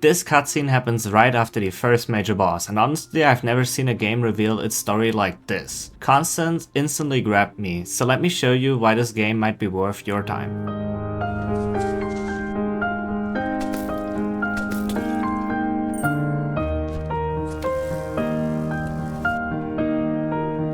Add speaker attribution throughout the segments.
Speaker 1: This cutscene happens right after the first major boss, and honestly I've never seen a game reveal its story like this. Constance instantly grabbed me, so let me show you why this game might be worth your time.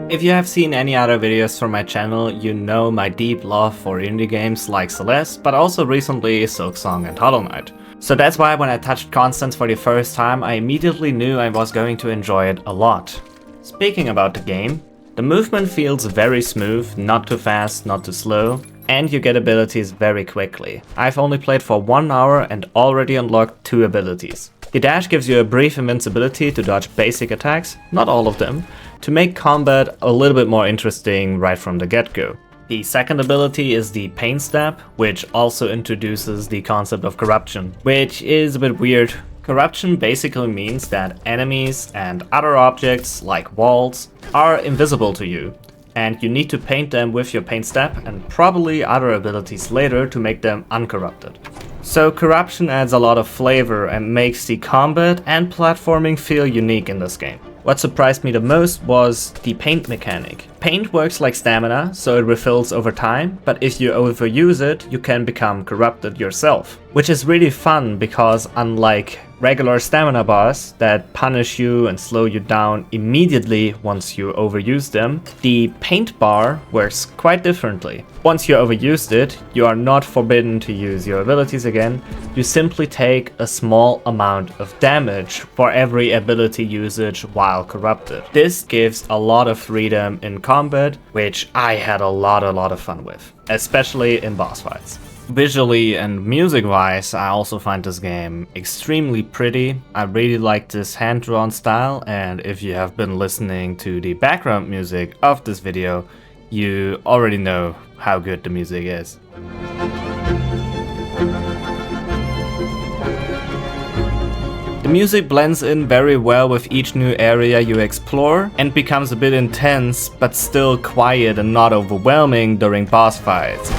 Speaker 1: If you have seen any other videos from my channel, you know my deep love for indie games like Celeste, but also recently Silksong and Hollow Knight. So that's why when I touched Constance for the first time, I immediately knew I was going to enjoy it a lot. Speaking about the game, the movement feels very smooth, not too fast, not too slow, and you get abilities very quickly. I've only played for 1 hour and already unlocked 2 abilities. The dash gives you a brief invincibility to dodge basic attacks, not all of them, to make combat a little bit more interesting right from the get-go. The second ability is the Pain Stab, which also introduces the concept of corruption, which is a bit weird. Corruption basically means that enemies and other objects, like walls, are invisible to you, and you need to paint them with your Pain Stab and probably other abilities later to make them uncorrupted. So corruption adds a lot of flavor and makes the combat and platforming feel unique in this game. What surprised me the most was the paint mechanic. Paint works like stamina, so it refills over time, but if you overuse it, you can become corrupted yourself. Which is really fun because unlike regular stamina bars that punish you and slow you down immediately once you overuse them, the paint bar works quite differently. Once you overused it, you are not forbidden to use your abilities again, you simply take a small amount of damage for every ability usage while corrupted. This gives a lot of freedom in combat, which I had a lot of fun with, especially in boss fights. Visually and music-wise, I also find this game extremely pretty. I really like this hand-drawn style, and if you have been listening to the background music of this video, you already know how good the music is. The music blends in very well with each new area you explore and becomes a bit intense, but still quiet and not overwhelming during boss fights.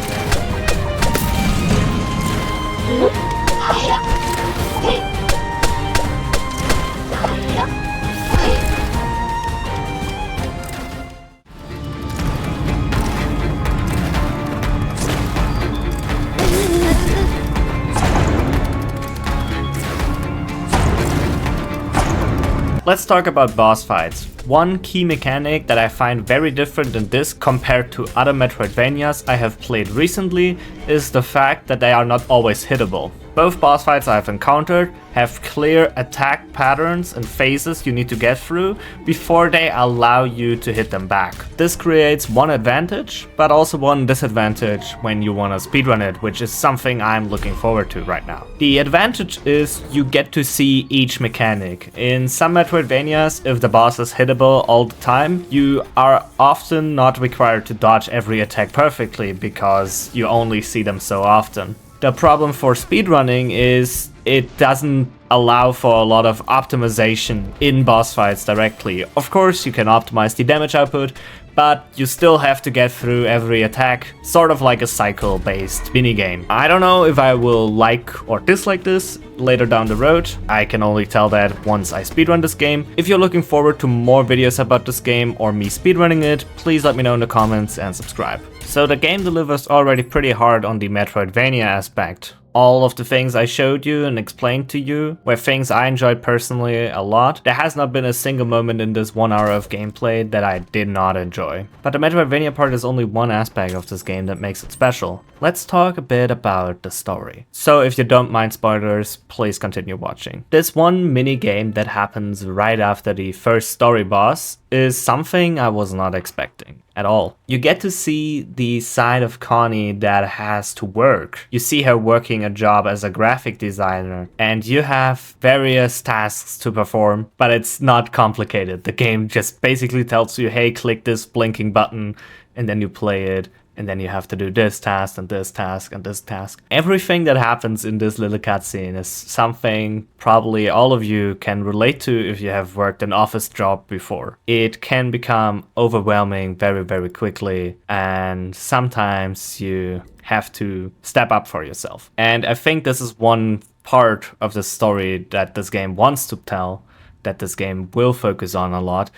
Speaker 1: Let's talk about boss fights. One key mechanic that I find very different in this compared to other metroidvanias I have played recently is the fact that they are not always hittable. Both boss fights I've encountered have clear attack patterns and phases you need to get through before they allow you to hit them back. This creates one advantage, but also one disadvantage when you want to speedrun it, which is something I'm looking forward to right now. The advantage is you get to see each mechanic. In some metroidvanias, if the boss is hittable all the time, you are often not required to dodge every attack perfectly because you only see them so often. The problem for speedrunning is it doesn't allow for a lot of optimization in boss fights directly. Of course, you can optimize the damage output, but you still have to get through every attack, sort of like a cycle-based minigame. I don't know if I will like or dislike this later down the road. I can only tell that once I speedrun this game. If you're looking forward to more videos about this game or me speedrunning it, please let me know in the comments and subscribe. So the game delivers already pretty hard on the metroidvania aspect. All of the things I showed you and explained to you were things I enjoyed personally a lot. There has not been a single moment in this 1 hour of gameplay that I did not enjoy. But the Metroidvania part is only one aspect of this game that makes it special. Let's talk a bit about the story. So if you don't mind spoilers, please continue watching. This one mini game that happens right after the first story boss is something I was not expecting at all. You get to see the side of Connie that has to work. You see her working a job as a graphic designer, and you have various tasks to perform, but it's not complicated. The game just basically tells you, hey, click this blinking button, and then you play it. And then you have to do this task and this task and this task. Everything that happens in this little cutscene is something probably all of you can relate to if you have worked an office job before. It can become overwhelming very, very quickly, and sometimes you have to step up for yourself. And I think this is one part of the story that this game wants to tell, that this game will focus on a lot,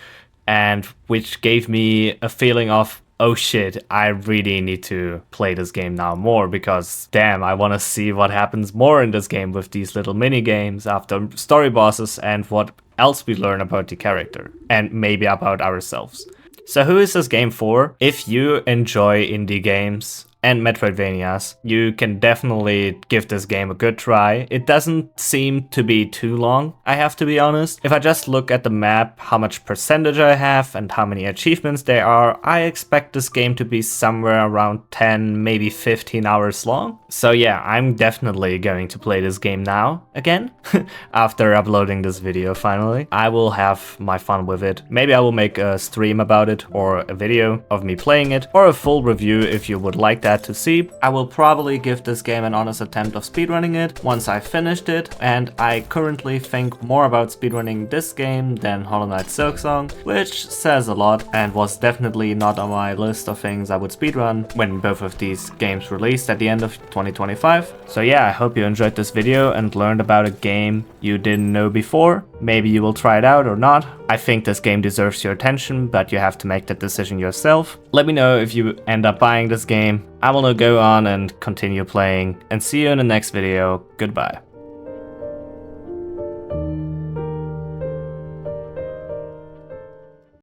Speaker 1: and which gave me a feeling of, oh shit, I really need to play this game now more, because damn, I want to see what happens more in this game with these little mini games after story bosses and what else we learn about the character and maybe about ourselves. So who is this game for? If you enjoy indie games and Metroidvanias, you can definitely give this game a good try. It doesn't seem to be too long, I have to be honest. If I just look at the map, how much percentage I have and how many achievements there are, I expect this game to be somewhere around 10, maybe 15 hours long. So yeah, I'm definitely going to play this game now, again, after uploading this video finally. I will have my fun with it. Maybe I will make a stream about it, or a video of me playing it, or a full review if you would like that to see. I will probably give this game an honest attempt of speedrunning it once I finished it, and I currently think more about speedrunning this game than Hollow Knight Silksong, which says a lot and was definitely not on my list of things I would speedrun when both of these games released at the end of 2025. So yeah, I hope you enjoyed this video and learned about a game you didn't know before. Maybe you will try it out or not. I think this game deserves your attention, but you have to make that decision yourself. Let me know if you end up buying this game. I will now go on and continue playing, and see you in the next video. Goodbye.